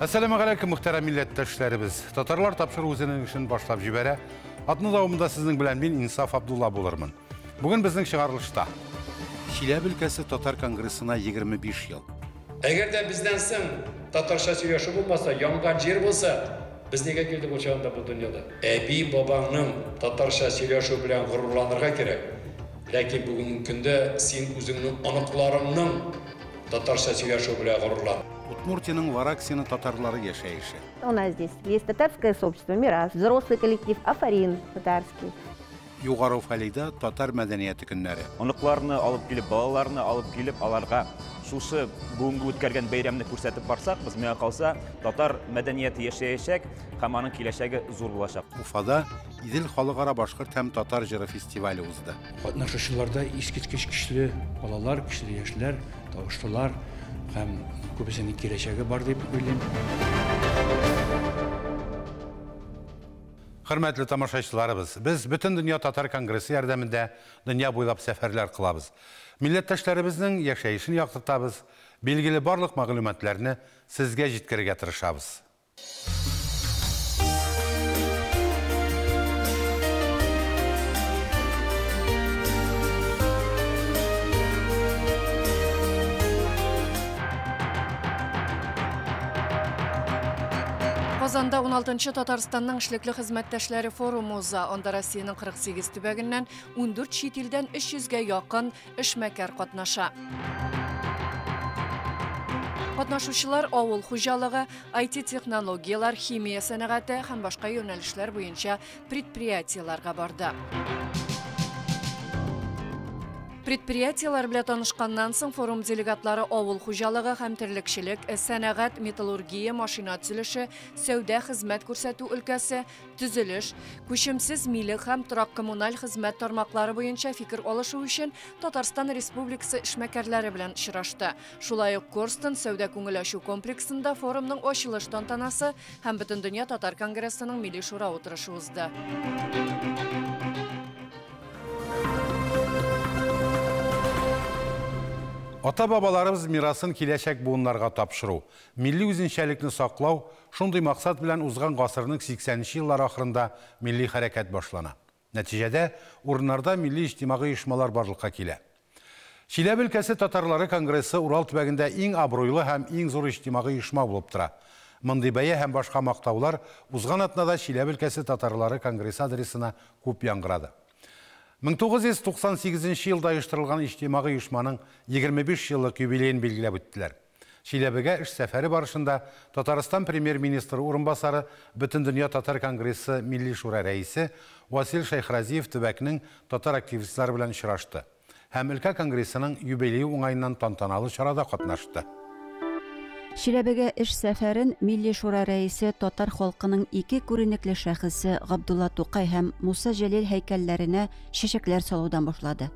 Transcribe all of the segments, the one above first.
Assalamu alaikum muhterem milletteşlerimiz. Tatarlar tapşır özünün işini başlap jibere. Adını davamında sizin bilen ben İnsaf Abdullah bolarmın. Bugün bizning çıkarılışta. Şilep ülkesi Tatar Kongresi'na 25 yıl. Eğer de bizden sen Tatarşa söyleşi olmasa, yangan yer olsa, biz nege geldik o çağında bu dünyada? Ebi babanın Tatarşa söyleşi bilen gururlanırga gerek. Lakin bugün günde sen özünün anıklarının Tatarşа söyleşi bilen gururlan. Удмуртияның Вараксины татарлары yaşayışı. У нас здесь есть татарское сообщество «Мирас», взрослый коллектив «Афарин» татарский. Юғары Фалида татар мәдәнияты көннәре. Онықларны алып келіп, балаларны алып келіп, аларға шушы бүгінгі өткәрген бәйрәмне күрсәтеп барсақ, біз миңа қалса татар мәдәнияты яшәячәк, һәм аның киләчәге зур булачак. Уфада Идел халыкара башкорт һәм татар җыры фестивале узды. Катнашучыларда искиткеч көчле балалар, көчле яшьләр, тавышлылар һәм күбесенең киләчәге бар дип уйлыйм. Hürmetli tamaşaçılarımız, biz bütün Dünya Tatar Kongresi yardımında dünya boylap seferler kılabız. Milletteşlerimizin yaşayışını yaktırtabız, bilgili barlıq məlumatlarını sizge jitkirge tırışabız. Казанда 16-нчы Татарстанның эшлекле хезмәттәшләре форумы уза. Анда Россиянең 48 төбәгеннән 14 чит илдән 300-гә якын эшмәкәр катнаша. Катнашучылар авыл хуҗалыгы, IT-технологиялар, химия сәнәгате һәм башка юнәлешләр буенча предприятиеларга барды. Предприятиялар белән танышканнан соң форум делегатлары авыл хуҗалыгы һәм терлекчелек, сәнәгать, металлургия, машина төзелеше, сәүдә хезмәт күрсәтү өлкәсе, төзелеш, күчемсез милек һәм торак коммуналь хезмәт тармаклары буенча фикер алышу өчен Татарстан Республикасы эшмәкәрләре белән очрашты. Шулай ук Корстон сәүдә күңелләшү комплексында форумның ачылыш тантанасы һәм Бөтендөнья Татар Конгрессының милли шура утырышы узды. Ата-бабаларыбыз мирасын киләчәк буыннарга тапшыру, милли үзенчәлекне саклау, шундый максат белән узган гасырның 80нче еллар ахырында милли хәрәкәт башлана. Нәтиҗәдә урыннарда милли иҗтимагый оешмалар барлыкка килә. Шилеп өлкәсе татарлары конгрессы Урал төбәгендә иң абруйлы һәм иң зур иҗтимагый оешма булып тора. Мондый бәя һәм башка мактаулар узган атнада Шилеп өлкәсе татарлары конгрессы адресына күп яңгырады. 1998 елда оештырылган иҗтимагый оешманың 25 еллык юбилеен билгеләп үттеләр. Шиләбегә эш сәфәре барышында Татарстан премьер-министры урынбасары Бөтендөнья Татар Конгрессы милли шура рәисе Васил Шайхразиев төбәкнең татар активистлары белән очрашты. Һәм өлкә конгрессының юбилее уңаеннан тантаналы чарада катнашты. Шиләбегә эш сәфәрен милли шура рәисе татар халкының ике күренекле шәхесе Габдулла Тукай һәм Муса Җәлил һәйкәлләренә чәчәкләр салудан башлады.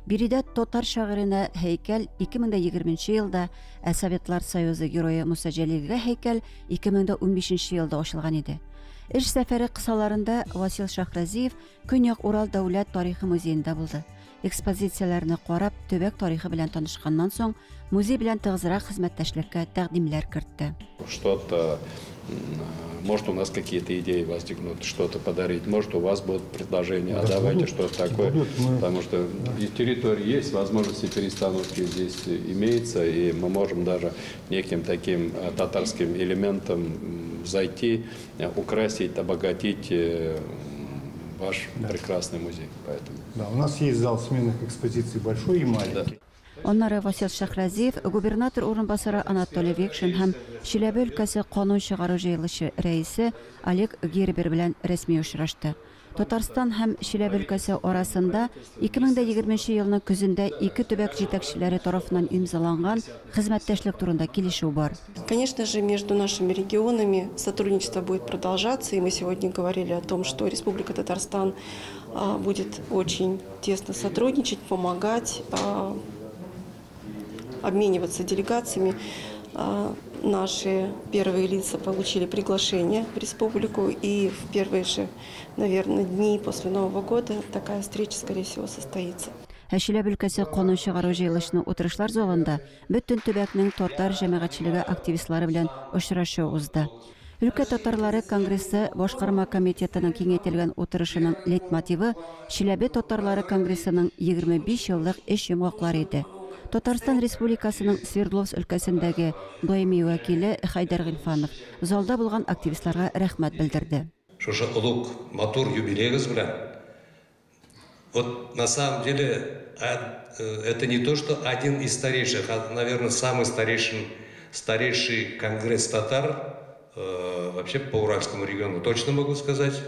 Биредә татар шагыйренә һәйкәл 2020 елда, ә Советлар Союзы герое Муса Җәлилгә һәйкәл 2015 елда ачылган иде. Эш сәфәре кысаларында Васил Шахразиев Көньяк Урал дәүләт тарихы музеенда булды. Экспозицияләрне карап, төбәк тарихы белән танышканнан соң, музей белән тыгызрак хезмәттәшлеккә тәкъдимләр кертте. Что-то, может, у нас какие-то идеи возникнут, что-то подарить, может, у вас будут предложения, а давайте что-то такое, потому что и территория есть, возможности перестановки здесь имеется, и мы можем даже неким таким татарским элементом зайти, украсить, обогатить ваш прекрасный музей. Поэтому. Да, у нас есть зал сменных экспозиций большой и маленький. Аннары Васил Шахразиев, губернатор урынбасары Анатолий Векшин һәм Шиләбе өлкәсе канун чыгару җыелышы рәисе Олег Гербер белән рәсми очрашты. Татарстан һәм Шиләбе өлкәсе арасында 2020 елның көзендә ике төбәк җитәкчеләре тарафыннан имзаланган хезмәттәшлек турында килешү бар. Конечно же, между нашими регионами сотрудничество будет продолжаться, и мы сегодня говорили о том, что Республика Татарстан будет очень тесно сотрудничать, помогать, обмениваться делегациями. Наши первые лица получили приглашение в республику, и в первые же, наверное, дни после Нового года такая встреча, скорее всего, состоится. Чиләбе өлкәсе канун чыгару җыелышының утырышлар залында бөтен төбәкнең татар җәмәгатьчелеге активистлары белән очрашу узды. Өлкә татарлары конгрессы башкарма комитетының киңәйтелгән утырышының лейтмотивы Чиләбе татарлары конгрессының 25 еллык эш йомгаклары иде. Татарстан Республикасының Свердловск өлкәсендәге даими вәкиле Хайдар Гыйлфанов залда булган активистларга рәхмәт белдерде. Шушы улуг матур юбилейгыз белән. Вот на самом деле это не то, что один из старейших, а, наверное, самый старейший конгресс татар вообще по Уральскому региону, точно могу сказать.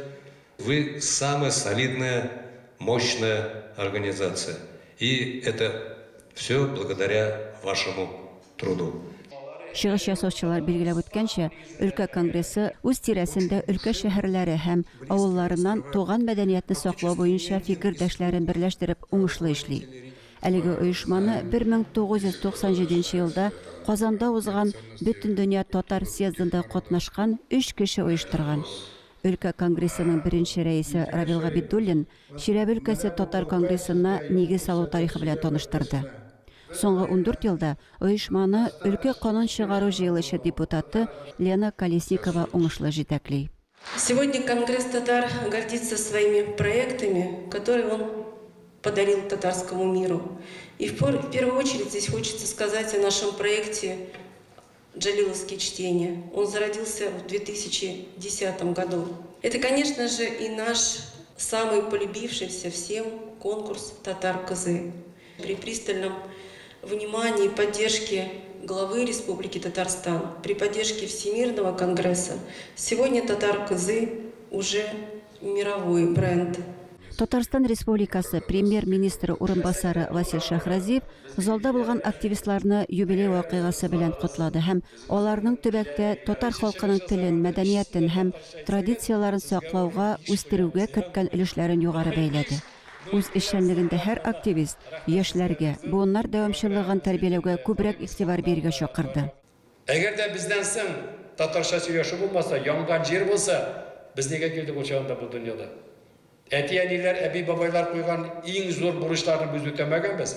Вы самая солидная, мощная организация. И это все благодаря вашему труду. Чыгыш ясаучылар билгеләп үткәнчә, өлкә конгрессы үз тирәсендә өлкә шәһәрләре һәм авылларыннан туган мәдәниятне саклау буенча фикердәшләрен берләштереп уңышлы эшли. Әлеге оешманы 1997 елда Казанда узган Бөтен дөнья татар съездында катнашкан 3 кеше оештырган. Өлкә конгрессының беренче рәисе Рабил Габидуллин Чиләбе өлкәсе татар конгрессына нигез салу тарихы белән таныштырды. Соңгы 14 елда оешманы өлкә канун чыгару җыелышы депутаты Лена Колесникова уңышлы җитәкли. Сегодня Конгресс татар гордится своими проектами, которые он подарил татарскому миру. И в первую очередь здесь хочется сказать о нашем проекте «Джалиловские чтения». Он зародился в 2010 году. Это, конечно же, и наш самый полюбившийся всем конкурс «Татар-Кызы». При пристальном внимании и поддержке главы Республики Татарстан, при поддержке Всемирного конгресса, сегодня «Татар-Кызы» уже мировой бренд. Татарстан Республикасы премьер-министры урынбасары Васил Шахразиев залда булган активистларны юбилей вакыйгасы белән котлады һәм аларның төбәктә татар халкының телен, мәдәниятен һәм традицияларын саклауга, үстерүгә керткән өлешләрен югары бәйләде. Үз эшчәнлегендә һәр активист яшьләргә, буыннар дәвамчыллыгын тәрбияләүгә күбрәк игътибар бирергә чакырды. Әгәр дә бездән соң татарча сөйләшү булмаса, янган җир булса, без нигә килдек ул чагында бу дөньяда? Әти-әниләр, әби-бабайлар куйган иң зур бурычларны без үтәмәгәнбез.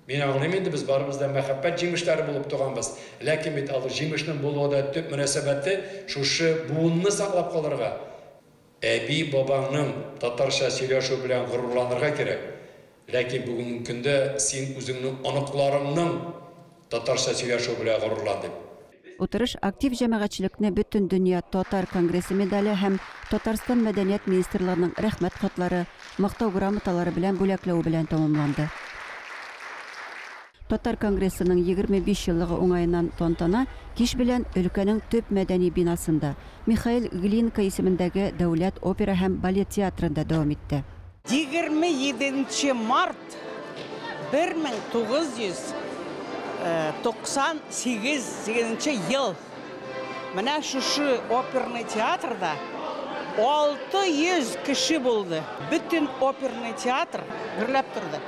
Мин аңлыйм инде, без барыбызда мәхәббәт җимешләре булып туганбыз. Ләкин бит алар җимешнең булуында төп мөнәсәбәте шушы буынны саклап калырга. Әби-бабаңның татарча сөйләшү белән горурланырга кирәк. Ләкин бүгенге көндә син үзеңнең аныкларыңның татарча сөйләшү белән горурлан дип. Утырыш актив җәмәгатьчелекне Бөтен дөнья татар конгрессы медале һәм Татарстан мәдәният министрлыгының рәхмәт хатлары, мактау грамоталары белән бүләкләү белән тәмамланды. Татар конгрессының 25 еллыгы уңаеннан тантана кич белән өлкәнең төп мәдәни бинасында Михаил Глинка исемендәге Дәүләт опера һәм балет театрында дәвам итте. 27 март 1998 ел менә шушы оперный театрда 600 кеше булды. Бөтен оперный театр гөрләп торды.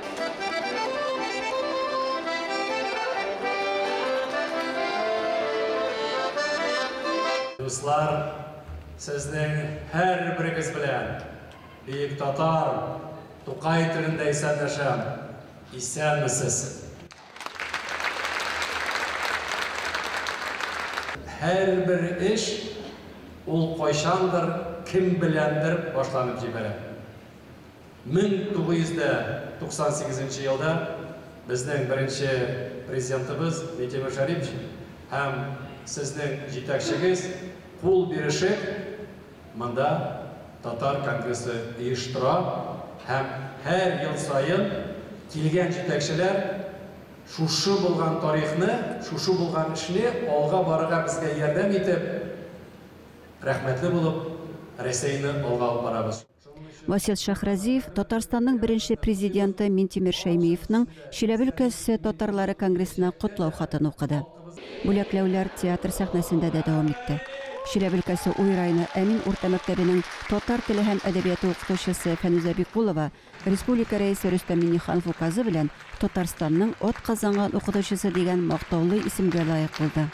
Дуслар, сезнең һәр берегез белән бөек татар Тукай телендә исәнләшәм. Исәнмесез? Һәр бер эш ул кайчандыр кем беләндер башланып җибәрә. 1998 елда безнең беренче президентыбыз Митимир Шәрипович һәм сезнең җитәкчегез кул бирешеп монда татар конгрессы оештыра һәм һәр ел сайын килгән җитәкчеләр шушы булган тарихны, шушы булган эшне алга барырга безгә ярдәм итеп, рәхмәтле булып, Рәсәйне алга алып барабыз. Васил Шахразиев Татарстанның беренче президенты Минтимир Шәймиевның Чиләбе өлкәсе татарлары конгрессына котлау хатын укыды. Бүләкләүләр театр сәхнәсендә дә дәвам итте. Чиләбе өлкәсе Уй районы Әмин урта мәктәбенең татар теле һәм әдәбияты укытучысы Фәнүзә Бикулова республика рәисе Рөстәм Миңнеханов указы белән Татарстанның от казанган укытучысы дигән мактаулы исемгә лаек булды.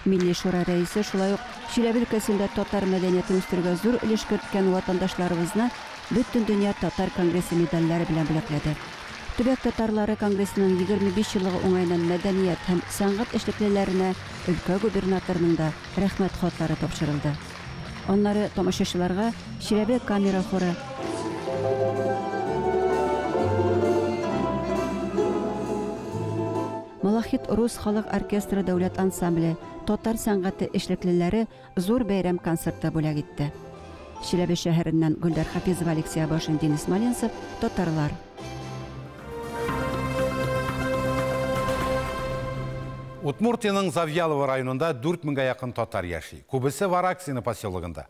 Милли шура рәисе шулай ук Чиләбе өлкәсендә татар мәдәниятен үстерүгә зур өлеш керткән ватандашларыбызны Бөтен дөнья татар конгрессы медальләре белән бүләкләде. Төбәк татарлары конгрессының 25 еллыгы уңайыннан мәдәният һәм сәнгать эшлеклеләренә өлкә губернаторының да рәхмәт хатлары тапшырылды. Аннары тамашачыларга Чиләбе камера хоры, Малахит Рус халык оркестры дәүләт ансамбле, татар сәнгате эшлеклеләре зур бәйрәм концерты бүләк итте. Чиләбе шәһәреннән Гөлдар Хафизова, Алексей Абашин, Денис Малинцев, татарлар. Удмуртияның Завьялова районында 4000-га якын татар яши. Күбесе Вараксина поселогында.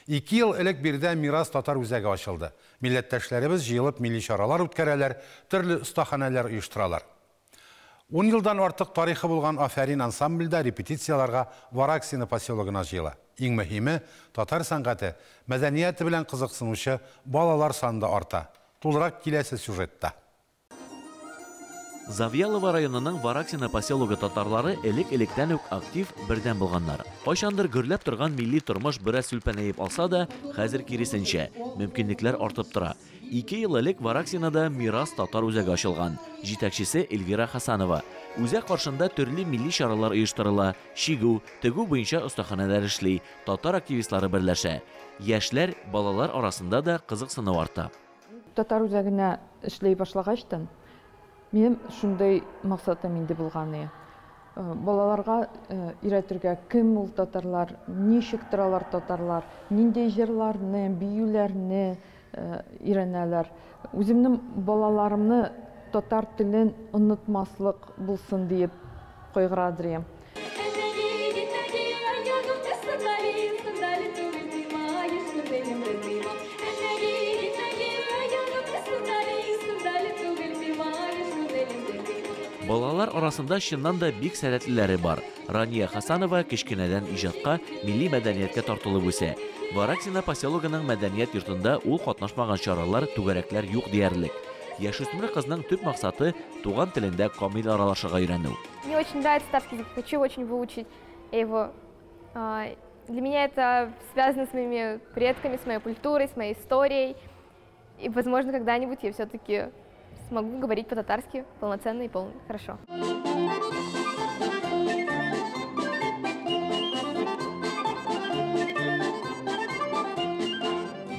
2 ел элек бирдә Мирас татар үзәге ачылды. Милләттәшләребез җыелып милли чаралар үткәрәләр, төрле остаханәләр оештыралар. 10 елдан артык тарихы булган Афәрин ансамбльдә репетицияларга Вараксина поселогына җыела. Иң мөһиме, татар сәнгате, мәдәнияте белән кызыксынучы балалар саны арта. Тулырак киләсе сюжетта. Завьялова районының Вараксина поселогы татарлары элек-электән үк актив бердән булганнар. Кайчандыр гөрләп торган милли тормыш бераз сүлпәнәеп алса да, хәзер киресенчә, мөмкинлекләр артып тора. 2 ел элек Вараксинада Мирас татар үзәге ачылган. Җитәкчесе Эльвира Хасанова. Үзәк каршында төрле милли чаралар оештырыла, шигү, тегү буенча остаханәләр эшли, татар активистлары берләшә. Яшьләр, балалар арасында да кызыксыну арта. Татар үзәгенә эшләй башлагачтан Мен шундай максатым инде булганы. Балаларга өйрәтергә кем ул татарлар, ничек торалар татарлар, нинди җырларны, биюләрне өйрәнәләр. Үземнең балаларымны татар телен онытмаслык булсын дип кайгырадыр. Балалар арасында чыннан да бик сәләтлеләре бар. Рания Хасанова кечкенәдән иҗатка, милли мәдәнияткә тартылып үсә. Вараксина поселогының мәдәният йортында ул катнашмаган чаралар, түгәрәкләр юк диярлек. Яшүсмер кызның төп максаты туган телендә камил аралашырга өйрәнү. Мне очень нравится татарский язык, хочу очень выучить его. Для меня это связано с моими предками, с моей культурой, с моей историей. И, возможно, когда-нибудь я все-таки смогу говорить по-татарски полноценно и хорошо.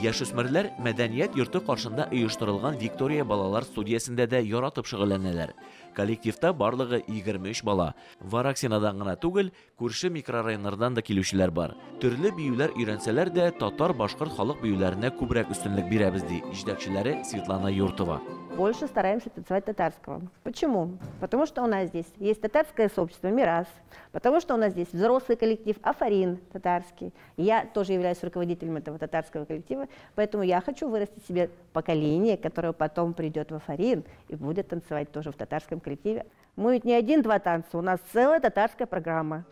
Яшүсмерләр мәдәният йорты каршында оештырылган Виктория балалар студиясендә дә яратып шөгыльләнәләр. Коллективта барлыгы 23 бала. Вараксинадан гына түгел, күрше микрорайоннардан да килүчеләр бар. Төрле биюләр өйрәнсәләр дә, татар башкорт халык биюләренә күбрәк өстенлек бирәбез ди җитәкчеләре Светлана Юртова. Больше стараемся танцевать татарского. Почему? Потому что у нас здесь есть татарское сообщество Мирас, потому что у нас здесь взрослый коллектив Афарин татарский. Я тоже являюсь руководителем этого татарского коллектива, поэтому я хочу вырастить себе поколение, которое потом придет в Афарин и будет танцевать тоже в татарском коллективе. Мы ведь не 1-2 танца, у нас целая татарская программа.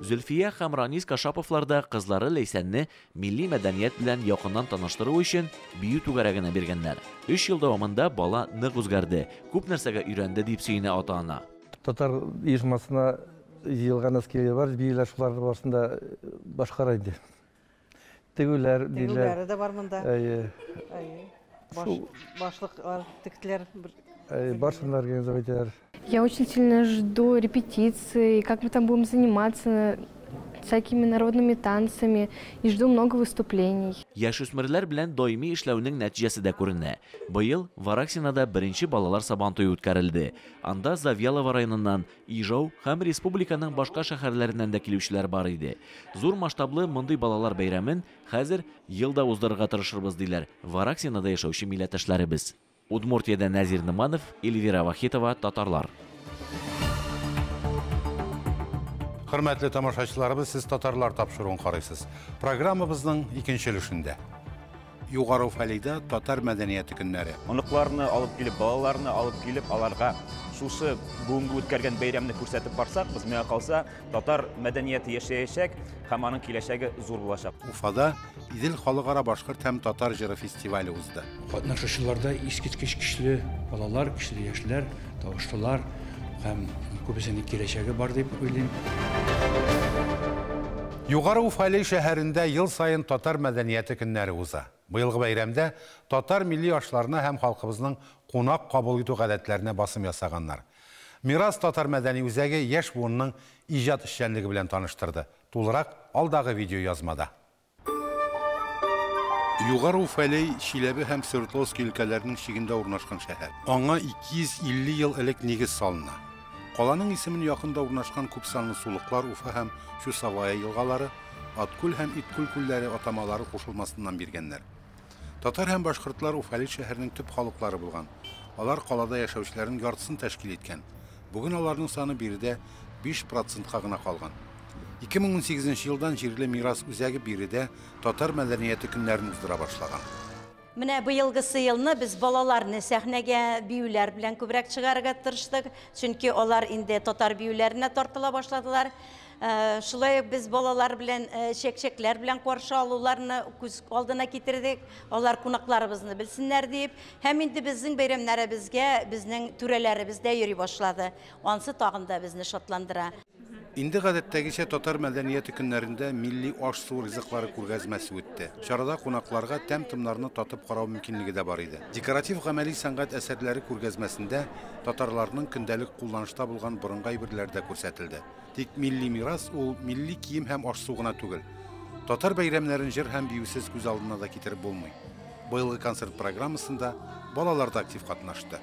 Зөлфия һәм Ранис Кашаповларда кызлары Ләйсәнне милли мәдәният белән якыннан таныштыру өчен бию түгәрәгенә биргәннәр. 3 ел дәвамында бала нык үзгәрде, күп нәрсәгә өйрәнде дип сөенә ата-ана. Татар оешмасына җыелган әскәрләр бар, биюләр шулар барысында башкара иде. Тегүләр дә бар монда. Башлыклар, тектеләр баршынлар организовать. Я очень сильно жду репетиции, как мы там будем заниматься всякими народными танцами, и жду много выступлений. Яшүсмерләр белән даими эшләүнең нәтиҗәсе дә күренә. Быел Вараксинада беренче балалар сабантуе үткәрелде. Анда Завьялова районыннан, Ижау һәм республиканың башка шәһәрләреннән дә килүчеләр бар иде. Зур масштаблы мондый балалар бәйрәмен хәзер елда уздырырга тырышырбыз диләр Вараксинада яшәүче милләттәшләребез. Удмуртиядә Назир Ныманов, Эльвира Вахитова, татарлар. Хөрмәтле тамашачыларыбыз, сез татарлар тапшыруын карыйсыз. Программабызның икенче өлешендә. Югары Уфалида татар мәдәнияте көннәре. Оныкларны алып килеп, балаларны алып килеп, аларга шушы бүгенге үткәргән бәйрәмне күрсәтеп барсак, без миңа калса, татар мәдәнияте яшәячәк һәм аның киләчәге зур булачак. Уфада Идел халыкара башкорт һәм татар җыры фестивале узды. Катнашучыларда искиткеч көчле балалар, көчле яшьләр, тавышлылар һәм күбесенең киләчәге бар дип уйлыйм. Югары Уфалей шәһәрендә ел сайын татар мәдәнияте көннәре уза. Быелгы бәйрәмдә татар милли ашларына һәм халкыбызның кунак кабул итү гадәтләренә басым ясаганнар. Мирас татар мәдәни үзәге яшь буынның иҗат эшчәнлеге белән таныштырды. Тулырак алдагы видео язмада. Югары Уфалей Чиләбе һәм Свердловск өлкәләренең чигендә урнашкан шәһәр. Аңа 250 ел элек нигез салына. Каланың исемен якында урнашкан күп санлы сулыклар Уфа һәм Чусовая елгалары, Аткүл һәм Иткүл күлләре атамалары кушылмасыннан биргәннәр. Татар һәм башкортлар Уфалей шәһәренең төп халыклары булган. Алар калада яшәүчеләрнең яртысын тәшкил иткән. Бүген аларның саны биредә 5%-ка гына калган. 2018 елдан җирле мирас үзәге биредә татар мәдәнияте көннәрен уздыра башлаган. Менә быелгысы елны без балаларны сәхнәгә биюләр белән күбрәк чыгарырга тырыштык, чөнки алар инде татар биюләренә тартыла башладылар. Шулай без балалар белән чәкчәкләр белән каршы алуларны күз алдына китердек. Алар кунакларыбызны белсеннәр дип, һәм инде безнең бәйрәмнәребезгә безнең түрәләребез дә йөри башлады. Ансы тагын да безне шатландыра. Инде гадәттәгечә татар мәдәнияте көннәрендә милли аш-су ризыклары күргәзмәсе үтте. Чарада кунакларга тәм-томнарны татып карау мөмкинлеге дә бар иде. Декоратив гамәли сәнгать әсәрләре күргәзмәсендә татарларның көндәлек кулланышта булган борынгы әйберләр дә күрсәтелде. Тик милли мирас ул милли кием һәм аш-су гына түгел. Татар бәйрәмнәрен җыр һәм биюсез күз алдына да китереп булмый. Быелгы концерт программасында балалар да актив катнашты.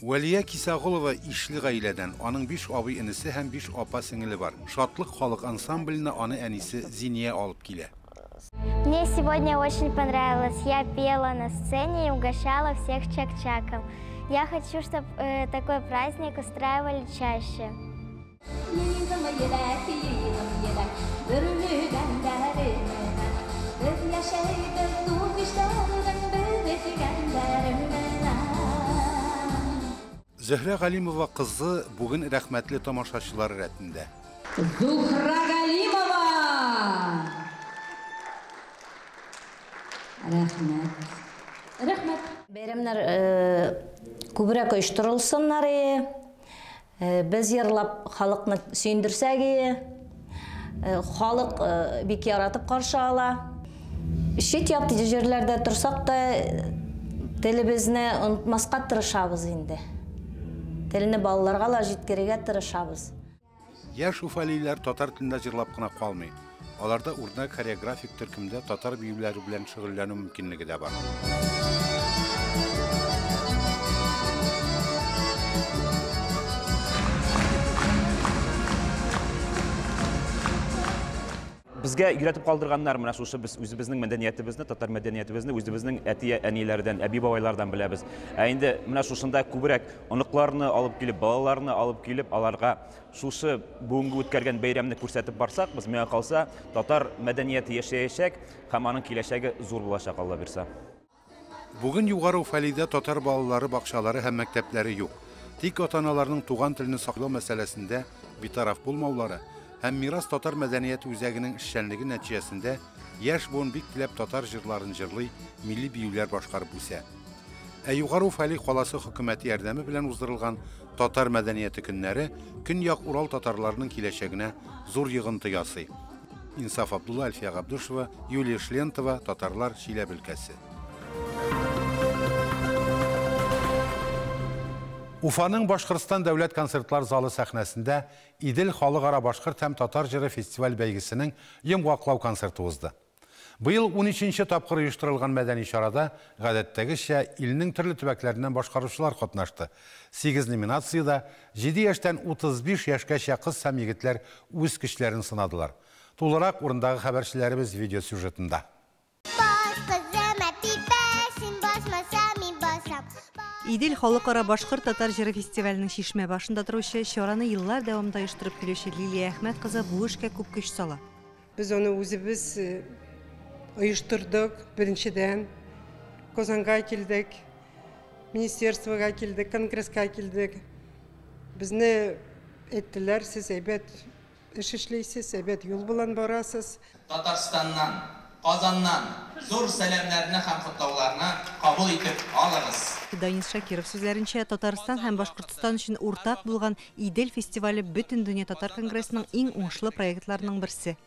Вәлия Кисағулова ишле гаиләдән, аның 5 абый инесе һәм 5 апа сеңеле бар. Шатлык халык ансамбленә аны әнисе Зиния алып килә. Мне сегодня очень понравилось. Я пела на сцене и угощала всех чак-чаком. Я хочу, чтобы такой праздник устраивали чаще. Зөһрә Галимова кызы бүген рәхмәтле тамашачылар рәтендә. Зухра Галимова! Рәхмәт. Бәйрәмнәр күбрәк оештырылсыннар, без йырлап халыкны сөендерсәк, халык бик яратып каршы ала. Чит ят җирләрдә торсак та телебезне онытмаска тырышабыз инде. Телне балаларга ла җиткерергә тырышабыз. Яшь уфалиләр татар телендә җырлап кына калмый. Аларда үрнәк хореографик төркемдә татар биюләре белән шөгыльләнү мөмкинлеге дә бар. Безгә өйрәтеп калдырганнар менә шушы без үзебезнең мәдәниятебезне, татар мәдәниятебезне үзебезнең әти-әниләрдән, әби-бабайлардан беләбез. Инде менә шушында күбрәк оныкларны алып килеп, балаларны алып килеп, аларга шушы бүгенге үткәргән бәйрәмне күрсәтеп барсак, без миңа калса, татар мәдәнияте яшәячәк һәм аның киләчәге зур булачак, Алла бирсә. Бүген Югары Уфалейда татар балалары бакчалары һәм мәктәпләре юк. Тик ата-аналарның туган телне саклау мәсьәләсендә битараф булмаулары һәм мирас татар мәдәнияте үзәгенең эшчәнлеге нәтиҗәсендә яшь буын бик теләп татар җырларын җырлый, милли биюләр башкарып үсә. Югары Уфалей каласы хөкүмәте ярдәме белән уздырылган татар мәдәнияте көннәре Көньяк Урал татарларының киләчәгенә зур йогынты ясый. Инсаф Абдулла, Альфия Габдушева, Юлия Шлентова, татарлар Чиләбе өлкәсе. Уфаның Башкортстан дәүләт концертлар залы сәхнәсендә Идел халыкара башкорт һәм татар җыры фестиваль бәйгесенең йомгаклау концерты узды. Быел 13-нче тапкыр оештырылган мәдәни чарада гадәттәгечә илнең төрле төбәкләреннән башкаручылар катнашты. 8 номинациядә 7 яшьтән 35 яшькәчә кыз һәм егетләр үз көчләрен сынадылар. Тулырак урындагы хәбәрчеләребез видео сюжетында. Идел халыкара башкорт татар җыры фестиваленең шишмә башында торучы чараны еллар дәвамында оештырып килүче Лилия Әхмәт кызы бу эшкә күп көч сала. Без аны үзебез оештырдык. Беренчедән Казанга килдек, министерствога килдек, конгресска килдек. Безне әйттеләр, сез әйбәт эш эшләйсез, әбәт юл белән барасыз. Татарстаннан, Казаннан зур сәламнәрне һәм котлауларны кабул итеп алыгыз. Данис Шакиров сүзләренчә, Татарстан һәм Башкортстан өчен уртак булган Идел фестивале бөтен дөнья татар конгрессының иң уңышлы проектларының берсе.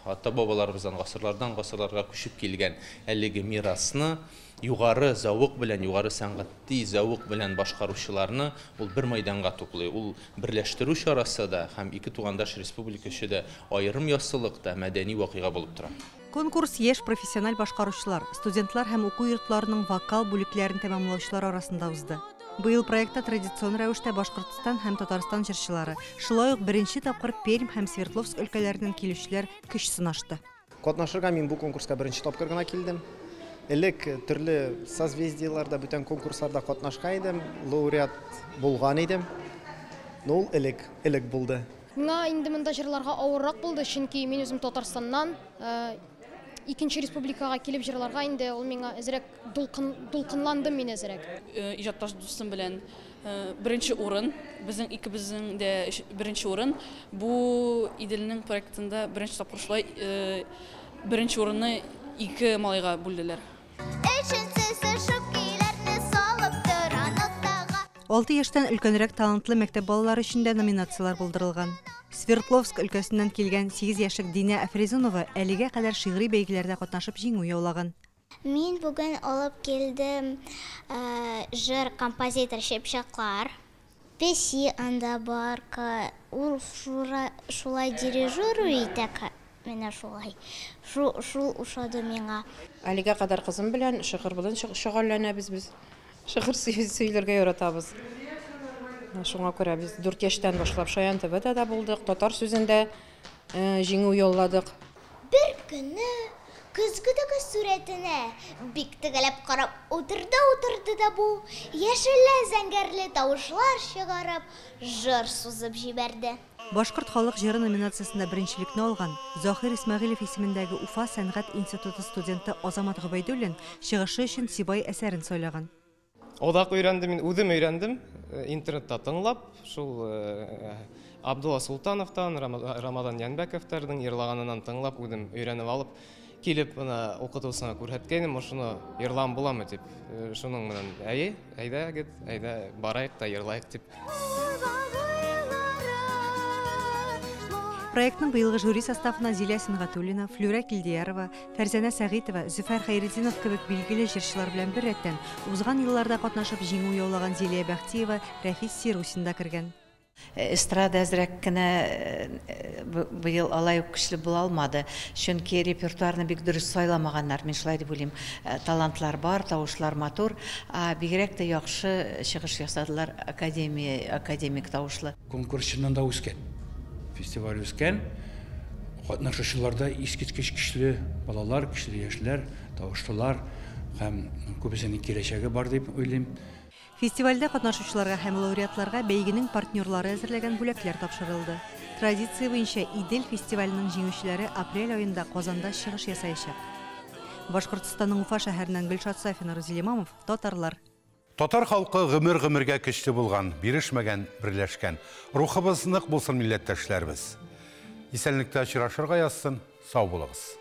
Ата-бабаларыбыздан гасырлардан гасырларга күчеп килгән әлеге мирасны югары зауык белән, югары сәнгати зауык белән башкаручыларны ул бер мәйданга туплый. Ул берләштерү чарасы да һәм ике тугандаш республика өчен аерым яссылыкта мәдәни вакыйга булып тора. Конкурс яшь профессиональ башкаручылар, студентлар һәм уку йортларының вокал бүлекләрен тәмамлаучылар арасында узды. Быел проектта традицион рәвештә Башкортстан һәм Татарстан җырчылары, шулай ук беренче тапкыр Пермь һәм Свердловск өлкәләреннән килүчеләр көч сынашты. Катнашырга мин бу конкурска беренче тапкыр гына килдем. Элек төрле созвездиеларда, бүтән конкурсларда катнашкан идем, лауреат булган идем. Ул элек булды. Миңа инде монда җырларга авыррак булды, чөнки мин үзем Татарстаннан икенче республикага килеп җырларга инде ул миңа әзрәк дулкынландым мин әзрәк. Иҗатташ дустым белән беренче урын, безнең икебезнең дә беренче урын. Бу Иделнең проектында беренче тапкыр шулай беренче урынны ике малайга бүлделәр. 6 яшьтән өлкәнрәк талантлы мәктәп балалары өчен дә номинациялар булдырылган. Свердловск өлкәсеннән килгән 8 яшьлек Динә Әфрезунова әлегә кадәр шигъри бәйгеләрдә катнашып җиңү яулаган. Мин бүген алып килдем җыр композитор Шепчаклар. Песи анда бар, ул шулай дирижирует итә. Менә шулай. Шул ушады миңа. Әлегә кадәр кызым белән шигырь белән шөгыльләнәбез без. Шигырь сөйләргә яратабыз. Шуңа күрә без 4 яшьтән башлап Шаян ТВ-дә дә булдык, татар сүзендә җиңү яуладык. Бер көнне көзгедәге сүрәтенә бик тегәләп карап утырды да бу яшелле зәңгәрле тавышлар чыгарып җыр сузып җибәрде. Башкорт халык җыры номинациясендә беренчелекне алган Захир Исмәгыйлев исемендәге Уфа сәнгать институты студенты Азамат Гобайдуллин чыгышы өчен Сибай әсәрен сайлаган. Одак өйрәндем, мин үзем өйрәндем, интернетта тыңлап, шул Абдулла Султановтан, Рамадан Янбәковтарның йырлаганынан тыңлап, үзем өйрәнеп алып, килеп ана укытусына күрһәткәнем, шуны йырлам буламы дип, шуның менән әйдә барайык та йырлайык дип. Проектның быелгы жюри составына Зилә Сингатуллина, Флюра Килдиярова, Фәрзәнә Сәгитова, Зөфәр Хәйретдинов кебек билгеле җырчылар белән бер рәттән узган елларда катнашып җиңү яулаган Зилия Бәхтиева Рәфис Сирусинда кергән. Эстрада әзрәк кенә быел алай ук көчле була алмады. Чөнки репертуарны бик дөрес сайламаганнар. Мин шулай дип уйлыйм. Талантлар бар, тавышлар матур, бигрәк тә яхшы чыгыш ясадылар академик тавышлы. Конкурсчыннан да үскән. Фестиваль үскән. Катнашучыларда искиткеч көчле балалар, көчле яшьләр, тавышлылар һәм күбесенең киләчәге бар дип уйлыйм. Фестивальдә катнашучыларга һәм лауреатларга бәйгенең партнерлары әзерләгән бүләкләр тапшырылды. Традиция буенча Идел фестиваленең җиңүчеләре апрель аенда Казанда чыгыш ясаячак. Башкортстанның Уфа шәһәреннән Гөлшат Сафина, Рузил Имамов, татарлар. Татар халкы гомер-гомергә көчле булган, бирешмәгән, берләшкән. Рухыбыз нык булсын милләттәшләрбез. Исәнлектә очрашырга язсын, сау булыгыз.